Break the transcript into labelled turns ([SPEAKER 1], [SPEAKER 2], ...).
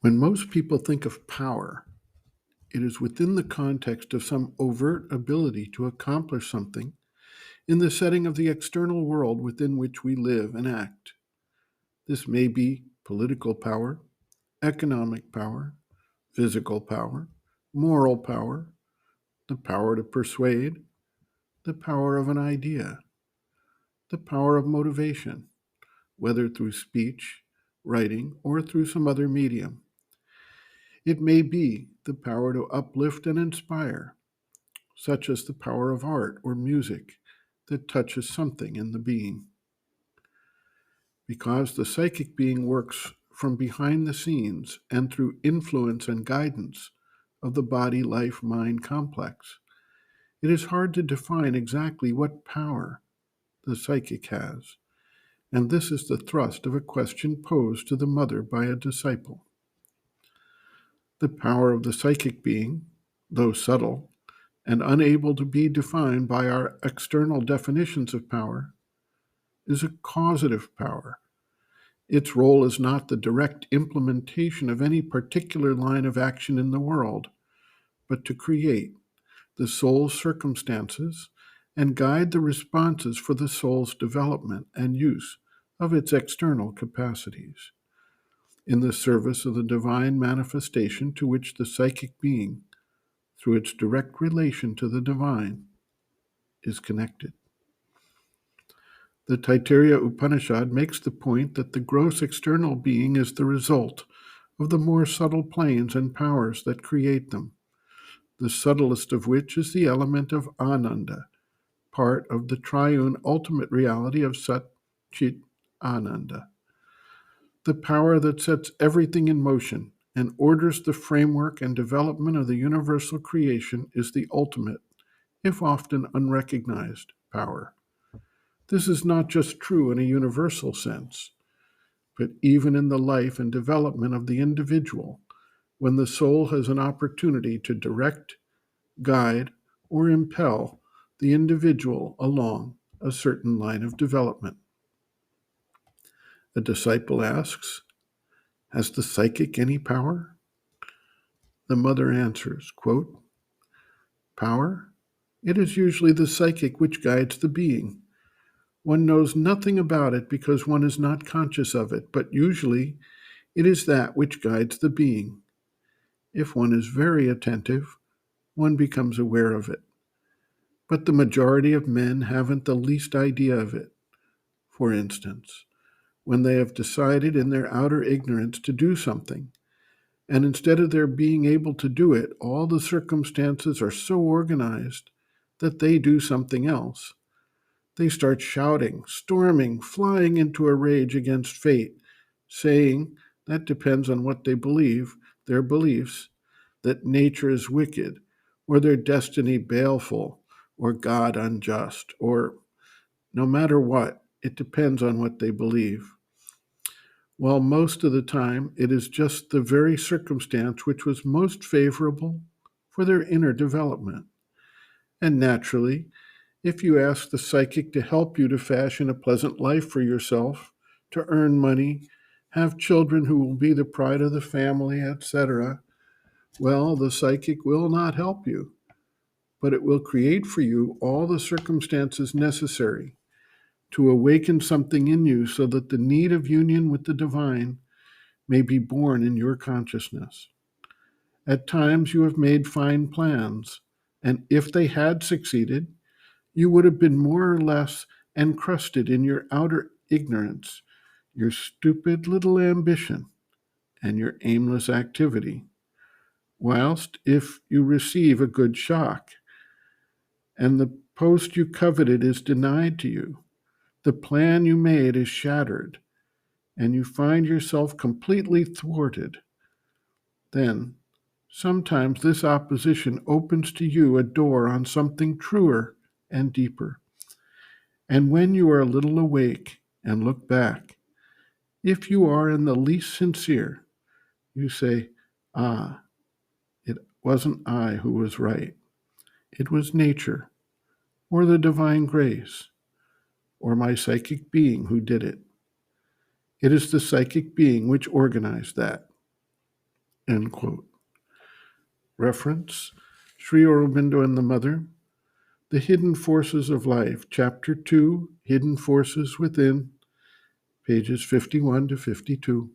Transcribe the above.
[SPEAKER 1] When most people think of power, it is within the context of some overt ability to accomplish something in the setting of the external world within which we live and act. This may be political power, economic power, physical power, moral power, the power to persuade, the power of an idea, the power of motivation, whether through speech, writing, or through some other medium. It may be the power to uplift and inspire, such as the power of art or music that touches something in the being. Because the psychic being works from behind the scenes and through influence and guidance of the body life mind complex, it is hard to define exactly what power the psychic has, and this is the thrust of a question posed to the mother by a disciple. The power of the psychic being, though subtle and unable to be defined by our external definitions of power, is a causative power. Its role is not the direct implementation of any particular line of action in the world, but to create the soul's circumstances and guide the responses for the soul's development and use of its external capacities in the service of the divine manifestation to which the psychic being, through its direct relation to the divine, is connected. The Taittiriya Upanishad makes the point that the gross external being is the result of the more subtle planes and powers that create them, the subtlest of which is the element of Ananda, part of the triune ultimate reality of Sat Chit Ananda. The power that sets everything in motion and orders the framework and development of the universal creation is the ultimate, if often unrecognized, power. This is not just true in a universal sense, but even in the life and development of the individual, when the soul has an opportunity to direct, guide, or impel the individual along a certain line of development. A disciple asks, "Has the psychic any power?" The mother answers, quote, "Power? It is usually the psychic which guides the being. One knows nothing about it because one is not conscious of it, but usually it is that which guides the being. If one is very attentive, one becomes aware of it. But the majority of men haven't the least idea of it. For instance, when they have decided in their outer ignorance to do something, and instead of their being able to do it, all the circumstances are so organized that they do something else. They start shouting, storming, flying into a rage against fate, saying that depends on what they believe, their beliefs, that nature is wicked, or their destiny baleful, or God unjust, or no matter what, it depends on what they believe. While most of the time it is just the very circumstance which was most favorable for their inner development. And naturally, if you ask the psychic to help you to fashion a pleasant life for yourself, to earn money, have children who will be the pride of the family, etc., well, the psychic will not help you, but it will create for you all the circumstances necessary to awaken something in you so that the need of union with the divine may be born in your consciousness. At times you have made fine plans, and if they had succeeded, you would have been more or less encrusted in your outer ignorance, your stupid little ambition, and your aimless activity. Whilst if you receive a good shock, and the post you coveted is denied to you, the plan you made is shattered, and you find yourself completely thwarted, then sometimes this opposition opens to you a door on something truer and deeper. And when you are a little awake and look back, if you are in the least sincere, you say, "Ah, it wasn't I who was right. It was nature, or the divine grace, or my psychic being who did it. It is the psychic being which organized that." End quote. Reference, Sri Aurobindo and the Mother, The Hidden Forces of Life, Chapter 2, Hidden Forces Within, pages 51 to 52.